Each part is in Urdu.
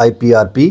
IPRP।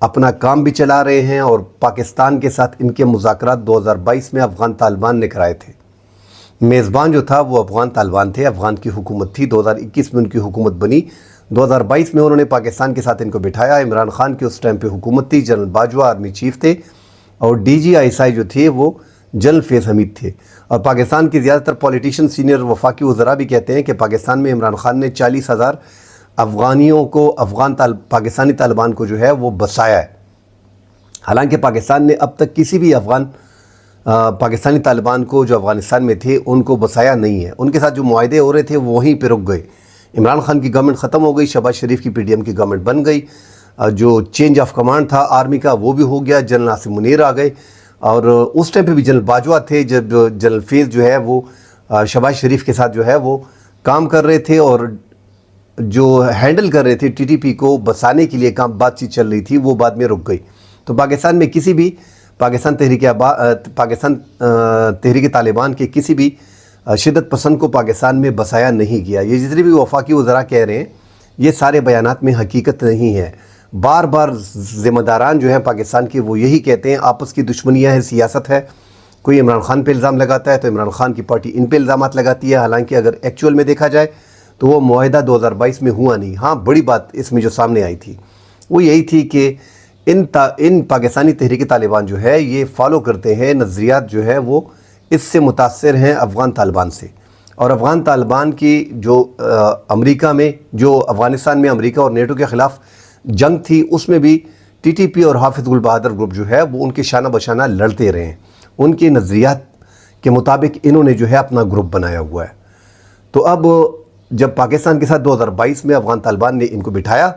اپنا کام بھی چلا رہے ہیں، اور پاکستان کے ساتھ ان کے مذاکرات 2022 میں افغان طالبان نے کرائے تھے۔ میزبان جو تھا وہ افغان طالبان تھے، افغان کی حکومت تھی۔ 2021 میں ان کی حکومت بنی، 2022 میں انہوں نے پاکستان کے ساتھ ان کو بٹھایا۔ عمران خان کی اس ٹائم پہ حکومت تھی، جنرل باجوہ آرمی چیف تھے، اور ڈی جی ISI جو تھے وہ جنرل فیض حمید تھے۔ اور پاکستان کے زیادہ تر پولیٹیشین، سینئر وفاقی وزراء بھی کہتے ہیں کہ پاکستان میں عمران خان نے 40,000 افغانیوں کو، پاکستانی طالبان کو جو ہے وہ بسایا ہے۔ حالانکہ پاکستان نے اب تک کسی بھی پاکستانی طالبان کو جو افغانستان میں تھے ان کو بسایا نہیں ہے۔ ان کے ساتھ جو معاہدے ہو رہے تھے وہ وہیں پہ رک گئے۔ عمران خان کی گورنمنٹ ختم ہو گئی، شہباز شریف کی PDM کی گورنمنٹ بن گئی، جو چینج آف کمانڈ تھا آرمی کا وہ بھی ہو گیا، جنرل عاصم منیر آ گئے، اور اس ٹائم پہ بھی جنرل باجوہ تھے جب جنرل فیض جو ہے وہ شہباز شریف کے ساتھ جو ہے وہ کام کر رہے تھے، اور جو ہینڈل کر رہے تھے TTP کو بسانے کے لیے بات چیت چل رہی تھی، وہ بعد میں رک گئی۔ تو پاکستان میں کسی بھی پاکستان تحریک طالبان کے کسی بھی شدت پسند کو پاکستان میں بسایا نہیں گیا۔ یہ جتنے بھی وفاقی وزراء کہہ رہے ہیں یہ سارے بیانات میں حقیقت نہیں ہے۔ بار بار ذمہ داران جو ہیں پاکستان کے وہ یہی کہتے ہیں آپس کی دشمنیاں ہیں، سیاست ہے۔ کوئی عمران خان پہ الزام لگاتا ہے تو عمران خان کی پارٹی ان پہ الزامات لگاتی ہے، حالانکہ اگر ایکچول میں دیکھا جائے تو وہ معاہدہ 2022 میں ہوا نہیں۔ ہاں، بڑی بات اس میں جو سامنے آئی تھی وہ یہی تھی کہ ان پاکستانی تحریک طالبان جو ہے یہ فالو کرتے ہیں نظریات جو ہے وہ اس سے متاثر ہیں افغان طالبان سے، اور افغان طالبان کی جو امریکہ میں، جو افغانستان میں امریکہ اور نیٹو کے خلاف جنگ تھی، اس میں بھی TTP اور حافظ گل بہادر گروپ جو ہے وہ ان کے شانہ بشانہ لڑتے رہے ہیں۔ ان کے نظریات کے مطابق انہوں نے جو ہے اپنا گروپ بنایا ہوا ہے۔ تو اب جب پاکستان کے ساتھ 2022 میں افغان طالبان نے ان کو بٹھایا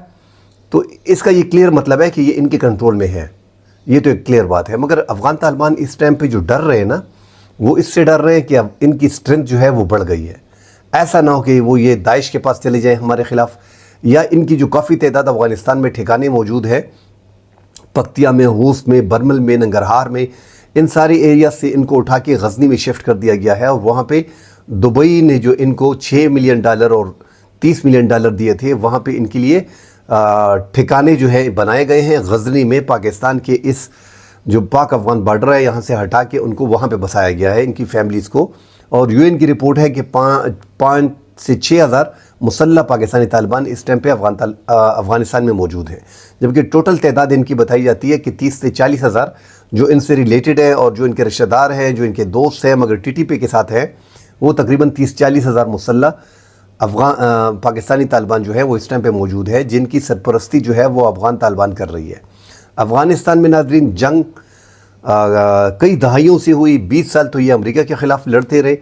تو اس کا یہ کلیئر مطلب ہے کہ یہ ان کے کنٹرول میں ہے، یہ تو ایک کلیئر بات ہے۔ مگر افغان طالبان اس ٹائم پہ جو ڈر رہے ہیں نا، وہ اس سے ڈر رہے ہیں کہ اب ان کی اسٹرینتھ جو ہے وہ بڑھ گئی ہے۔ ایسا نہ ہو کہ وہ یہ داعش کے پاس چلے جائیں ہمارے خلاف، یا ان کی جو کافی تعداد افغانستان میں ٹھکانے موجود ہے، پکتیا میں، ہوس میں، برمل میں، ننگرہار میں، ان ساری ایریا سے ان کو اٹھا کے غزنی میں شفٹ کر دیا گیا ہے، اور وہاں پہ دبئی نے جو ان کو $6 ملین اور $30 ملین دیے تھے، وہاں پہ ان کے لیے ٹھکانے جو ہیں بنائے گئے ہیں۔ غزنی میں پاکستان کے اس جو پاک افغان بارڈر ہے یہاں سے ہٹا کے ان کو وہاں پہ بسایا گیا ہے، ان کی فیملیز کو۔ اور UN کی رپورٹ ہے کہ 5 سے 6 ہزار مسلح پاکستانی طالبان اس ٹائم پہ افغانستان میں موجود ہیں، جبکہ ٹوٹل تعداد ان کی بتائی جاتی ہے کہ 30 سے 40 ہزار جو ان سے ریلیٹڈ ہیں اور جو ان کے رشتہ دار ہیں، جو ان کے دوست ہیں مگر TTP کے ساتھ ہیں، وہ تقریباً 30-40 ہزار مسلح پاکستانی طالبان جو ہے وہ اس ٹائم پہ موجود ہے، جن کی سرپرستی جو ہے وہ افغان طالبان کر رہی ہے۔ افغانستان میں ناظرین جنگ کئی دہائیوں سے ہوئی، 20 سال تو یہ امریکہ کے خلاف لڑتے رہے،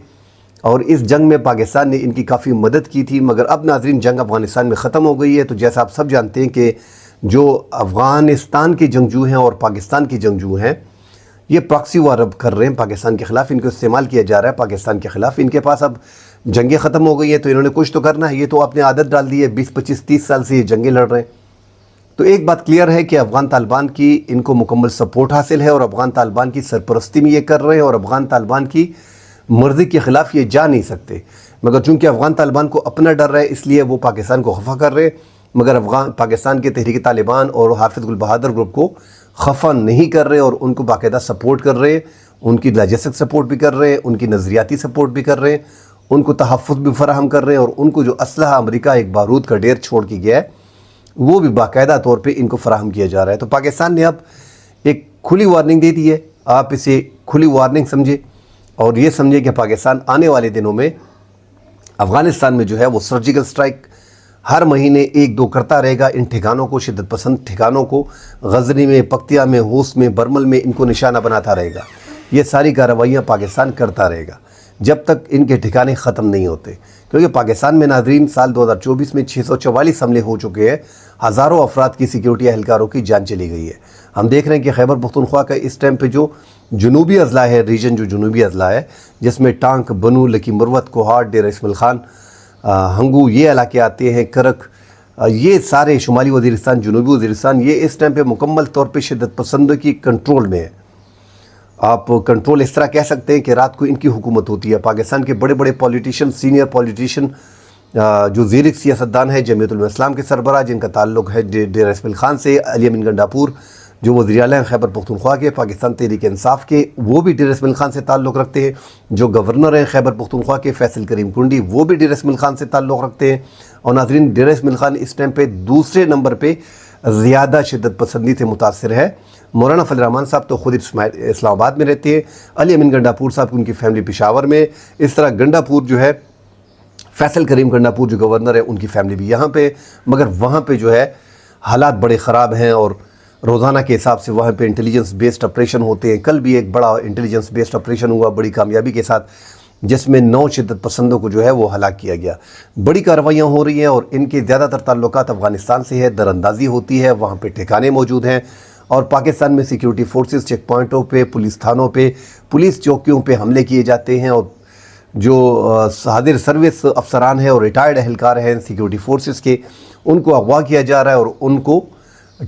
اور اس جنگ میں پاکستان نے ان کی کافی مدد کی تھی۔ مگر اب ناظرین جنگ افغانستان میں ختم ہو گئی ہے، تو جیسا آپ سب جانتے ہیں کہ جو افغانستان کے جنگجو ہیں اور پاکستان کے جنگجو ہیں یہ پراکسی وار اب کر رہے ہیں پاکستان کے خلاف، ان کو استعمال کیا جا رہا ہے پاکستان کے خلاف۔ ان کے پاس اب جنگیں ختم ہو گئی ہیں تو انہوں نے کچھ تو کرنا ہے، یہ تو اپنے عادت ڈال دی ہے، 20-25-30 سال سے یہ جنگیں لڑ رہے ہیں۔ تو ایک بات کلیئر ہے کہ افغان طالبان کی ان کو مکمل سپورٹ حاصل ہے، اور افغان طالبان کی سرپرستی میں یہ کر رہے ہیں، اور افغان طالبان کی مرضی کے خلاف یہ جا نہیں سکتے۔ مگر چونکہ افغان طالبان کو اپنا ڈر ہے اس لیے وہ پاکستان کو خفا کر رہے ہیں، مگر پاکستان کے تحریک طالبان اور حافظ گل بہادر گروپ کو خفا نہیں کر رہے، اور ان کو باقاعدہ سپورٹ کر رہے ہیں، ان کی لاجسٹک سپورٹ بھی کر رہے ہیں، ان کی نظریاتی سپورٹ بھی کر رہے ہیں، ان کو تحفظ بھی فراہم کر رہے ہیں، اور ان کو جو اسلحہ امریکہ ایک بارود کا ڈیر چھوڑ کے گیا ہے وہ بھی باقاعدہ طور پہ ان کو فراہم کیا جا رہا ہے۔ تو پاکستان نے اب ایک کھلی وارننگ دے دی ہے، آپ اسے کھلی وارننگ سمجھے، اور یہ سمجھے کہ پاکستان آنے والے دنوں میں افغانستان میں جو ہے وہ سرجیکل سٹرائک ہر مہینے 1-2 کرتا رہے گا، ان ٹھکانوں کو، شدت پسند ٹھکانوں کو، غزنی میں، پکتیا میں، ہوس میں، برمل میں ان کو نشانہ بناتا رہے گا۔ یہ ساری کارروائیاں پاکستان کرتا رہے گا جب تک ان کے ٹھکانے ختم نہیں ہوتے، کیونکہ پاکستان میں ناظرین سال 2024 میں 644 حملے ہو چکے ہیں، ہزاروں افراد کی سیکیورٹی اہلکاروں کی جان چلی گئی ہے۔ ہم دیکھ رہے ہیں کہ خیبر پختونخوا کا اس ٹائم پہ جو جنوبی اضلاع ہے، ریجن جو جنوبی اضلاع ہے، جس میں ٹانک، بنو، لکی مروت، کوہاٹ، ڈیرہ اسماعیل خان، ہنگو، یہ علاقے آتے ہیں، کرک، یہ سارے شمالی وزیرستان، جنوبی وزیرستان، یہ اس ٹائم پہ مکمل طور پہ شدت پسندوں کی کنٹرول میں ہے۔ آپ کنٹرول اس طرح کہہ سکتے ہیں کہ رات کو ان کی حکومت ہوتی ہے۔ پاکستان کے بڑے بڑے پولیٹیشین، سینئر پولیٹیشین جو زیر سیاستدان ہے جمعیت علماء اسلام کے سربراہ، جن کا تعلق ہے ڈیرہ اسماعیل خان سے، علی امین گنڈاپور جو وزیر اعلیٰ ہیں خیبر پختونخوا کے، پاکستان تحریک انصاف کے، وہ بھی ڈیرہ اسماعیل خان سے تعلق رکھتے ہیں، جو گورنر ہیں خیبر پختونخوا کے فیصل کریم کنڈی، وہ بھی ڈیرہ اسماعیل خان سے تعلق رکھتے ہیں۔ اور ناظرین، ڈیرہ اسماعیل خان اس ٹائم پہ دوسرے نمبر پہ زیادہ شدت پسندی سے متاثر ہے۔ مولانا فضل الرحمان صاحب تو خود اسلام آباد میں رہتے ہیں، علی امین گنڈاپور صاحب ان کی فیملی پشاور میں، اس طرح گنڈاپور جو ہے فیصل کریم گنڈاپور جو گورنر ہے ان کی فیملی بھی یہاں پہ، مگر وہاں پہ جو ہے حالات بڑے خراب ہیں اور روزانہ کے حساب سے وہاں پہ انٹیلیجنس بیسڈ آپریشن ہوتے ہیں۔ کل بھی ایک بڑا انٹیلیجنس بیسڈ آپریشن ہوا بڑی کامیابی کے ساتھ، جس میں 9 شدت پسندوں کو جو ہے وہ ہلاک کیا گیا۔ بڑی کارروائیاں ہو رہی ہیں اور ان کے زیادہ تر تعلقات افغانستان سے ہے، دراندازی ہوتی ہے، وہاں پہ ٹھکانے موجود ہیں، اور پاکستان میں سیکیورٹی فورسز چیک پوائنٹوں پہ، پولیس تھانوں پہ، پولیس چوکیوں پہ حملے کیے جاتے ہیں، اور جو حاضر سروس افسران ہیں اور ریٹائرڈ اہلکار ہیں سیکیورٹی فورسز کے، ان کو اغوا کیا جا رہا ہے اور ان کو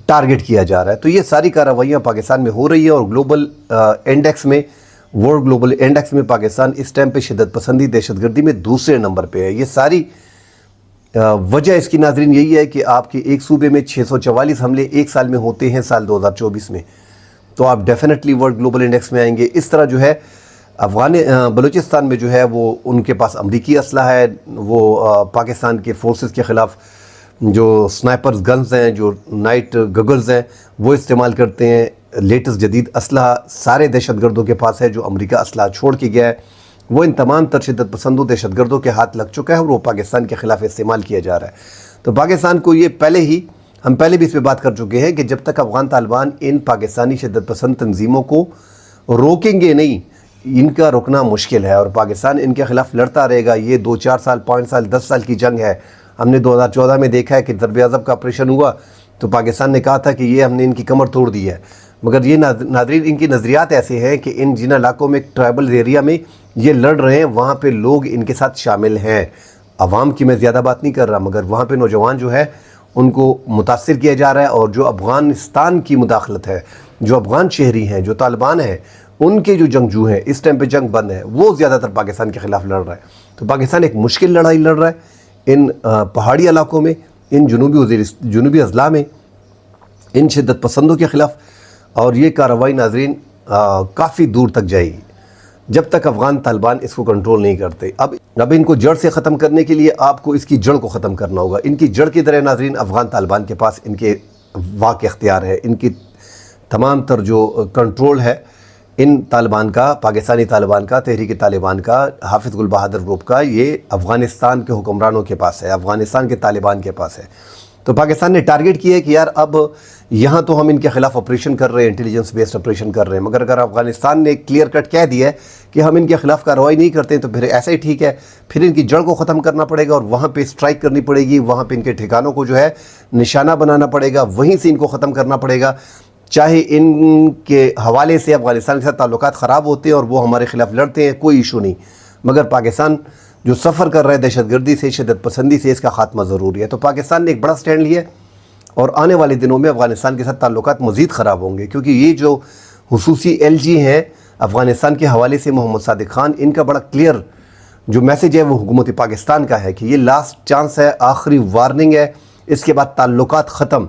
ٹارگٹ کیا جا رہا ہے۔ تو یہ ساری کارروائیاں پاکستان میں ہو رہی ہیں، اور گلوبل انڈیکس میں، ورلڈ گلوبل انڈیکس میں پاکستان اس ٹائم پہ شدت پسندی دہشت گردی میں دوسرے نمبر پہ ہے۔ یہ ساری وجہ اس کی ناظرین یہی ہے کہ آپ کے ایک صوبے میں 644 حملے ایک سال میں ہوتے ہیں سال 2024 میں، تو آپ ڈیفینیٹلی ورلڈ گلوبل انڈیکس میں آئیں گے۔ اس طرح جو ہے بلوچستان میں جو ہے وہ ان کے پاس امریکی اسلحہ ہے، وہ پاکستان کے فورسز کے خلاف جو سنائپرز گنز ہیں، جو نائٹ گگلز ہیں، وہ استعمال کرتے ہیں۔ لیٹسٹ جدید اسلحہ سارے دہشت گردوں کے پاس ہے، جو امریکہ اسلحہ چھوڑ کے گیا ہے وہ ان تمام تر شدت پسندوں دہشت گردوں کے ہاتھ لگ چکا ہے، اور وہ پاکستان کے خلاف استعمال کیا جا رہا ہے۔ تو پاکستان کو یہ ہم پہلے بھی اس پہ بات کر چکے ہیں کہ جب تک افغان طالبان ان پاکستانی شدت پسند تنظیموں کو روکیں گے نہیں، ان کا رکنا مشکل ہے، اور پاکستان ان کے خلاف لڑتا رہے گا۔ یہ 2-4 سال، 5 سال، 10 سال کی جنگ ہے۔ ہم نے 2014 میں دیکھا ہے کہ ضرب عضب کا آپریشن ہوا تو پاکستان نے کہا تھا کہ یہ ہم نے ان کی کمر توڑ دی ہے، مگر یہ ناظرین ان کی نظریات ایسے ہیں کہ ان جن علاقوں میں ٹرائبل ایریا میں یہ لڑ رہے ہیں وہاں پہ لوگ ان کے ساتھ شامل ہیں۔ عوام کی میں زیادہ بات نہیں کر رہا، مگر وہاں پہ نوجوان جو ہے ان کو متاثر کیا جا رہا ہے، اور جو افغانستان کی مداخلت ہے، جو افغان شہری ہیں، جو طالبان ہیں، ان کے جو جنگجو ہیں، اس ٹائم پہ جنگ بند ہے، وہ زیادہ تر پاکستان کے خلاف لڑ رہا ہے۔ تو پاکستان ایک مشکل لڑائی لڑ رہا ہے ان پہاڑی علاقوں میں، ان جنوبی اضلاع میں، ان شدت پسندوں کے خلاف، اور یہ کارروائی ناظرین کافی دور تک جائے گی جب تک افغان طالبان اس کو کنٹرول نہیں کرتے۔ اب ان کو جڑ سے ختم کرنے کے لیے آپ کو اس کی جڑ کو ختم کرنا ہوگا۔ ان کی جڑ کی طرح ناظرین افغان طالبان کے پاس ان کے واقع اختیار ہے، ان کی تمام تر جو کنٹرول ہے ان طالبان کا، پاکستانی طالبان کا، تحریک طالبان کا، حافظ گل بہادر گروپ کا، یہ افغانستان کے حکمرانوں کے پاس ہے، افغانستان کے طالبان کے پاس ہے۔ تو پاکستان نے ٹارگٹ کیا ہے کہ یار اب یہاں تو ہم ان کے خلاف آپریشن کر رہے ہیں، انٹیلیجنس بیسڈ آپریشن کر رہے ہیں، مگر اگر افغانستان نے کلیئر کٹ کہہ دیا ہے کہ ہم ان کے خلاف کارروائی نہیں کرتے ہیں تو پھر ایسا ہی ٹھیک ہے، پھر ان کی جڑ کو ختم کرنا پڑے گا، اور وہاں پہ اسٹرائک کرنی پڑے گی، وہاں پہ ان کے ٹھکانوں کو جو ہے نشانہ بنانا پڑے گا، وہیں سے ان کو ختم کرنا پڑے گا۔ چاہے ان کے حوالے سے افغانستان کے ساتھ تعلقات خراب ہوتے ہیں اور وہ ہمارے خلاف لڑتے ہیں، کوئی ایشو نہیں، مگر پاکستان جو سفر کر رہا ہے دہشت گردی سے، شدت پسندی سے، اس کا خاتمہ ضروری ہے۔ تو پاکستان نے ایک بڑا سٹینڈ لیا ہے، اور آنے والے دنوں میں افغانستان کے ساتھ تعلقات مزید خراب ہوں گے، کیونکہ یہ جو خصوصی LG ہیں افغانستان کے حوالے سے، محمد صادق خان، ان کا بڑا کلیئر جو میسیج ہے وہ حکومت پاکستان کا ہے کہ یہ لاسٹ چانس ہے، آخری وارننگ ہے، اس کے بعد تعلقات ختم۔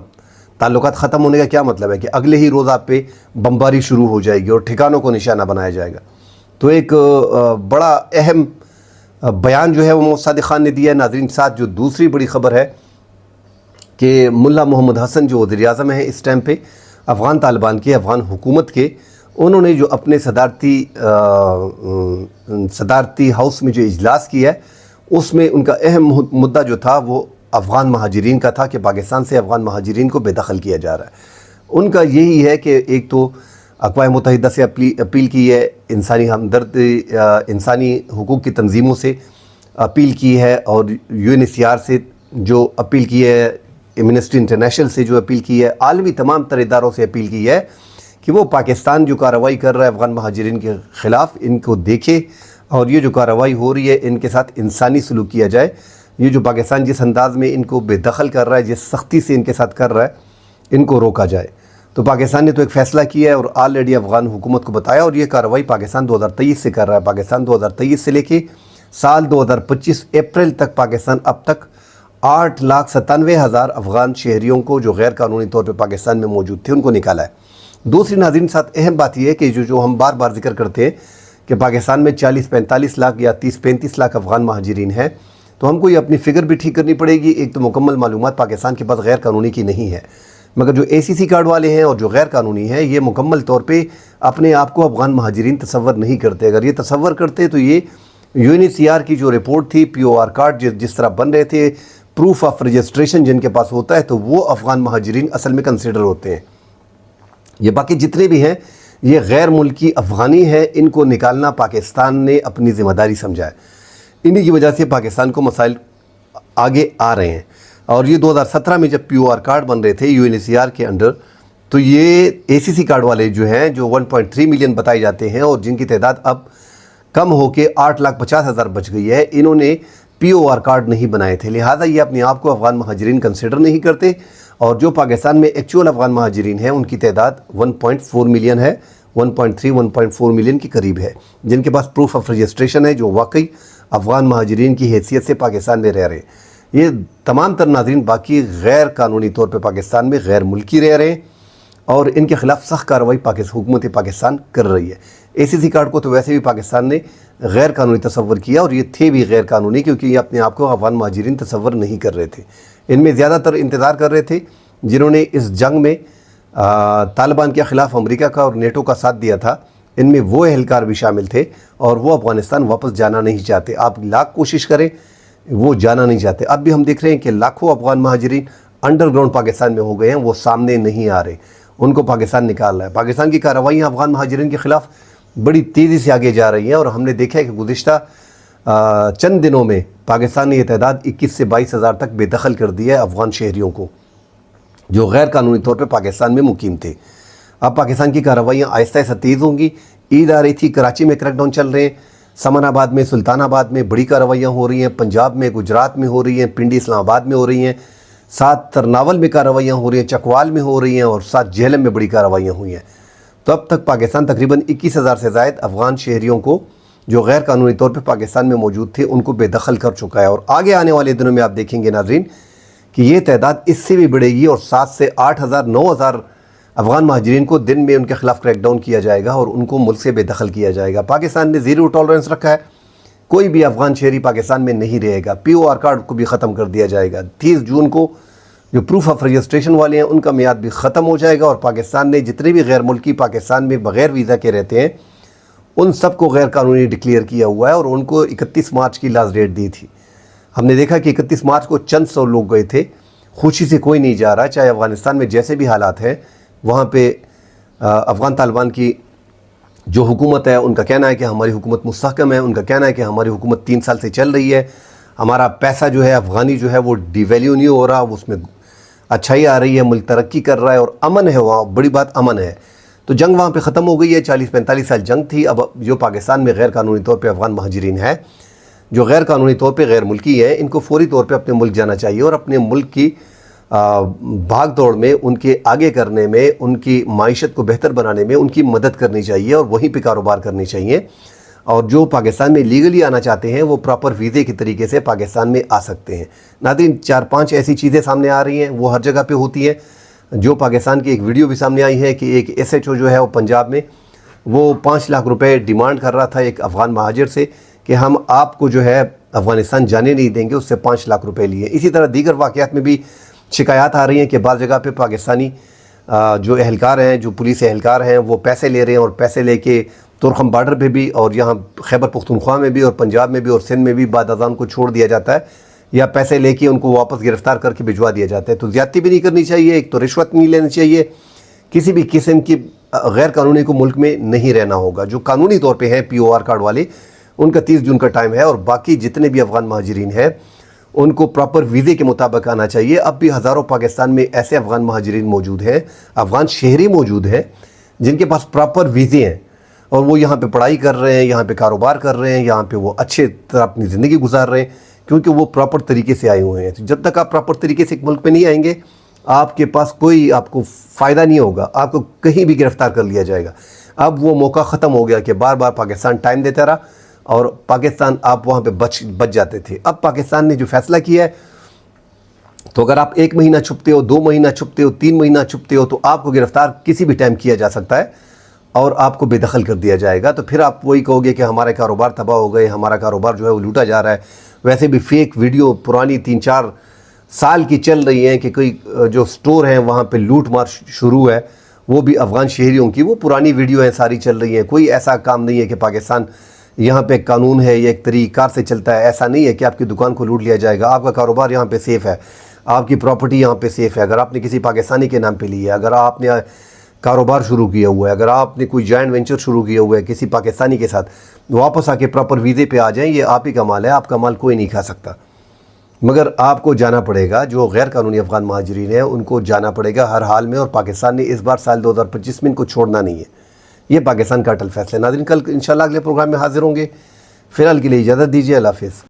تعلقات ختم ہونے کا کیا مطلب ہے کہ اگلے ہی روز آپ پہ بمباری شروع ہو جائے گی اور ٹھکانوں کو نشانہ بنایا جائے گا۔ تو ایک بڑا اہم بیان جو ہے وہ محمد صادق خان نے دیا ہے۔ ناظرین، ساتھ جو دوسری بڑی خبر ہے کہ ملا محمد حسن جو وزیر اعظم ہیں اس ٹائم پہ افغان طالبان کے، افغان حکومت کے، انہوں نے جو اپنے صدارتی ہاؤس میں جو اجلاس کیا ہے اس میں ان کا اہم مدعا جو تھا وہ افغان مہاجرین کا تھا کہ پاکستان سے افغان مہاجرین کو بے دخل کیا جا رہا ہے۔ ان کا یہی ہے کہ ایک تو اقوام متحدہ سے اپیل کی ہے، انسانی ہمدردی، انسانی حقوق کی تنظیموں سے اپیل کی ہے، اور UNHCR سے جو اپیل کی ہے، امنسٹی انٹرنیشنل سے جو اپیل کی ہے، عالمی تمام تر اداروں سے اپیل کی ہے کہ وہ پاکستان جو کارروائی کر رہا ہے افغان مہاجرین کے خلاف، ان کو دیکھے، اور یہ جو کارروائی ہو رہی ہے ان کے ساتھ انسانی سلوک کیا جائے۔ یہ جو پاکستان جس انداز میں ان کو بے دخل کر رہا ہے، جس سختی سے ان کے ساتھ کر رہا ہے، ان کو روکا جائے۔ تو پاکستان نے تو ایک فیصلہ کیا ہے اور آلریڈی افغان حکومت کو بتایا، اور یہ کارروائی پاکستان 2023 سے کر رہا ہے۔ پاکستان 2023 سے لے کے سال 2025 اپریل تک پاکستان اب تک 8,97,000 افغان شہریوں کو جو غیر قانونی طور پہ پاکستان میں موجود تھے ان کو نکالا ہے۔ دوسری ناظرین ساتھ اہم بات یہ ہے کہ جو ہم بار بار ذکر کرتے ہیں کہ پاکستان میں 40-45 لاکھ یا 30-35 لاکھ افغان مہاجرین ہیں، تو ہم کو یہ اپنی فگر بھی ٹھیک کرنی پڑے گی۔ ایک تو مکمل معلومات پاکستان کے پاس غیر قانونی کی نہیں ہے، مگر جو ACC کارڈ والے ہیں اور جو غیر قانونی ہیں یہ مکمل طور پہ اپنے آپ کو افغان مہاجرین تصور نہیں کرتے۔ اگر یہ تصور کرتے تو یہ UNHCR کی جو رپورٹ تھی POR کارڈ جس طرح بن رہے تھے، پروف آف رجسٹریشن جن کے پاس ہوتا ہے، تو وہ افغان مہاجرین اصل میں کنسیڈر ہوتے ہیں۔ یہ باقی جتنے بھی ہیں یہ غیر ملکی افغانی ہیں، ان کو نکالنا پاکستان نے اپنی ذمہ داری سمجھا ہے۔ انہی کی وجہ سے پاکستان کو مسائل آگے آ رہے ہیں۔ اور یہ 2017 میں جب POR کارڈ بن رہے تھے UNHCR کے انڈر، تو یہ ACC کارڈ والے جو ہیں جو 1.3 ملین بتائے جاتے ہیں اور جن کی تعداد اب کم ہو کے 8,50,000 بچ گئی ہے، انہوں نے POR کارڈ نہیں بنائے تھے، لہٰذا یہ اپنے آپ کو افغان مہاجرین کنسیڈر نہیں کرتے۔ اور جو پاکستان میں ایکچول افغان مہاجرین ہیں ان کی تعداد 1.4 ملین ہے، 1.4 ملین کے قریب ہے، جن کے پاس پروف آف رجسٹریشن ہے، جو واقعی افغان مہاجرین کی حیثیت سے پاکستان میں رہ رہے ہیں۔ یہ تمام تر ناظرین باقی غیر قانونی طور پہ پاکستان میں غیر ملکی رہ رہے ہیں اور ان کے خلاف سخت کارروائی حکومت پاکستان کر رہی ہے۔ ACC کارڈ کو تو ویسے بھی پاکستان نے غیر قانونی تصور کیا، اور یہ تھے بھی غیر قانونی کیونکہ یہ اپنے آپ کو افغان مہاجرین تصور نہیں کر رہے تھے۔ ان میں زیادہ تر انتظار کر رہے تھے جنہوں نے اس جنگ میں طالبان کے خلاف امریکہ کا اور نیٹو کا ساتھ دیا تھا، ان میں وہ اہلکار بھی شامل تھے اور وہ افغانستان واپس جانا نہیں چاہتے۔ آپ لاکھ کوشش کریں وہ جانا نہیں چاہتے۔ اب بھی ہم دیکھ رہے ہیں کہ لاکھوں افغان مہاجرین انڈر گراؤنڈ پاکستان میں ہو گئے ہیں، وہ سامنے نہیں آ رہے، ان کو پاکستان نکال رہا ہے۔ پاکستان کی کارروائیاں افغان مہاجرین کے خلاف بڑی تیزی سے آگے جا رہی ہیں، اور ہم نے دیکھا ہے کہ گزشتہ چند دنوں میں پاکستان نے یہ تعداد 21 سے 22 ہزار تک بے دخل کر دیا ہے افغان شہریوں کو جو غیر قانونی طور پہ پاکستان میں مقیم تھے۔ اب پاکستان کی کارروائیاں آہستہ آہستہ تیز ہوں گی۔ عید آ رہی تھی، کراچی میں کریک ڈاؤن چل رہے ہیں، سمن آباد میں، سلطان آباد میں بڑی کارروائیاں ہو رہی ہیں، پنجاب میں، گجرات میں ہو رہی ہیں، پنڈی اسلام آباد میں ہو رہی ہیں، ساتھ ترناول میں کارروائیاں ہو رہی ہیں، چکوال میں ہو رہی ہیں، اور ساتھ جہلم میں بڑی کارروائیاں ہوئی ہیں۔ تو اب تک پاکستان تقریباً 21,000 سے زائد افغان شہریوں کو جو غیر قانونی طور پہ پاکستان میں موجود تھے ان کو بے دخل کر چکا ہے، اور آگے آنے والے دنوں میں آپ دیکھیں گے ناظرین کہ یہ تعداد اس سے بھی بڑھے گی، اور 7 سے 8,000 9,000 افغان مہاجرین کو دن میں ان کے خلاف کریک ڈاؤن کیا جائے گا اور ان کو ملک سے بے دخل کیا جائے گا۔ پاکستان نے زیرو ٹالرنس رکھا ہے، کوئی بھی افغان شہری پاکستان میں نہیں رہے گا۔ POR کارڈ کو بھی ختم کر دیا جائے گا۔ 30 جون کو جو پروف آف رجسٹریشن والے ہیں ان کا میعاد بھی ختم ہو جائے گا، اور پاکستان نے جتنے بھی غیر ملکی پاکستان میں بغیر ویزا کے رہتے ہیں ان سب کو غیر قانونی ڈکلیئر کیا ہوا ہے، اور ان کو 31 مارچ کی لاسٹ ڈیٹ دی تھی۔ ہم نے دیکھا کہ 31 مارچ کو چند سو لوگ گئے تھے، خوشی سے کوئی نہیں جا رہا، چاہے افغانستان میں جیسے بھی حالات ہیں وہاں پہ افغان طالبان کی جو حکومت ہے ان کا کہنا ہے کہ ہماری حکومت مستحکم ہے، ان کا کہنا ہے کہ ہماری حکومت 3 سال سے چل رہی ہے، ہمارا پیسہ جو ہے افغانی جو ہے وہ ڈی ویلیو نہیں ہو رہا، اس میں اچھائی آ رہی ہے، ملک ترقی کر رہا ہے اور امن ہے، وہاں بڑی بات امن ہے۔ تو جنگ وہاں پہ ختم ہو گئی ہے، 40-45 سال جنگ تھی۔ اب جو پاکستان میں غیر قانونی طور پہ افغان مہاجرین ہیں جو غیر قانونی طور پہ غیر ملکی ہیں، ان کو فوری طور پہ اپنے ملک جانا چاہیے، اور اپنے ملک کی بھاگ دوڑ میں، ان کے آگے کرنے میں، ان کی معیشت کو بہتر بنانے میں ان کی مدد کرنی چاہیے، اور وہیں پہ کاروبار کرنی چاہیے۔ اور جو پاکستان میں لیگلی آنا چاہتے ہیں وہ پراپر ویزے کے طریقے سے پاکستان میں آ سکتے ہیں۔ ناظرین 4-5 ایسی چیزیں سامنے آ رہی ہیں، وہ ہر جگہ پہ ہوتی ہیں۔ جو پاکستان کی ایک ویڈیو بھی سامنے آئی ہے کہ ایک SHO جو ہے وہ پنجاب میں وہ 5 لاکھ روپے ڈیمانڈ کر رہا تھا ایک افغان مہاجر سے کہ ہم آپ کو جو ہے افغانستان جانے نہیں دیں گے، اس سے 5 لاکھ روپے لیے۔ اسی طرح دیگر واقعات میں بھی شکایات آ رہی ہیں کہ بعض جگہ پہ پاکستانی جو اہلکار ہیں، جو پولیس اہلکار ہیں، وہ پیسے لے رہے ہیں، اور پیسے لے کے تورخم بارڈر پہ بھی، اور یہاں خیبر پختونخوا میں بھی، اور پنجاب میں بھی، اور سندھ میں بھی بعد ازاں کو چھوڑ دیا جاتا ہے، یا پیسے لے کے ان کو واپس گرفتار کر کے بھجوا دیا جاتا ہے۔ تو زیادتی بھی نہیں کرنی چاہیے، ایک تو رشوت نہیں لینی چاہیے، کسی بھی قسم کی غیر قانونی کو ملک میں نہیں رہنا ہوگا۔ جو قانونی طور پہ ہیں POR کارڈ والے، ان کا 30 جون کا ٹائم ہے، اور باقی جتنے بھی افغان مہاجرین ہیں ان کو پراپر ویزے کے مطابق آنا چاہیے۔ اب بھی ہزاروں پاکستان میں ایسے افغان مہاجرین موجود ہیں، افغان شہری موجود ہیں جن کے پاس پراپر ویزے ہیں، اور وہ یہاں پہ پڑھائی کر رہے ہیں، یہاں پہ کاروبار کر رہے ہیں، یہاں پہ وہ اچھے طرح اپنی زندگی گزار رہے ہیں، کیونکہ وہ پراپر طریقے سے آئے ہوئے ہیں۔ جب تک آپ پراپر طریقے سے ایک ملک پہ نہیں آئیں گے، آپ کے پاس کوئی آپ کو فائدہ نہیں ہوگا، آپ کو کہیں بھی گرفتار کر لیا جائے گا۔ اب وہ موقع ختم ہو گیا کہ بار بار پاکستان ٹائم دیتا رہا، اور پاکستان آپ وہاں پہ بچ جاتے تھے. اب پاکستان نے جو فیصلہ کیا ہے تو اگر آپ 1 مہینہ چھپتے ہو, 2 مہینہ چھپتے ہو, 3 مہینہ چھپتے ہو تو آپ کو گرفتار کسی بھی ٹائم کیا جا سکتا ہے اور آپ کو بے دخل کر دیا جائے گا. تو پھر آپ وہی کہو گے کہ ہمارے کاروبار تباہ ہو گئے, ہمارا کاروبار جو ہے وہ لوٹا جا رہا ہے. ویسے بھی فیک ویڈیو پرانی 3-4 سال کی چل رہی ہیں کہ کوئی جو سٹور ہیں وہاں پہ لوٹ مار شروع ہے, وہ بھی افغان شہریوں کی. وہ پرانی ویڈیو ہیں ساری چل رہی ہیں. کوئی ایسا کام نہیں ہے کہ پاکستان یہاں پہ ایک قانون ہے یا ایک طریقہ کار سے چلتا ہے. ایسا نہیں ہے کہ آپ کی دکان کو لوٹ لیا جائے گا. آپ کا کاروبار یہاں پہ سیف ہے, آپ کی پراپرٹی یہاں پہ سیف ہے. اگر آپ نے کسی پاکستانی کے نام پہ لی ہے, اگر آپ نے کاروبار شروع کیا ہوا ہے, اگر آپ نے کوئی جوائنٹ وینچر شروع کیا ہوا ہے کسی پاکستانی کے ساتھ, واپس آ کے پراپر ویزے پہ آ جائیں. یہ آپ ہی کا مال ہے, آپ کا مال کوئی نہیں کھا سکتا. مگر آپ کو جانا پڑے گا. جو غیر قانونی افغان مہاجرین ہیں ان کو جانا پڑے گا ہر حال میں, اور پاکستان نے اس بار سال 2025 میں ان کو چھوڑنا نہیں ہے. یہ پاکستان کا اٹل فیصلہ ہے. ناظرین, کل انشاءاللہ اگلے پروگرام میں حاضر ہوں گے. فی الحال کے لیے اجازت دیجیے. اللہ حافظ.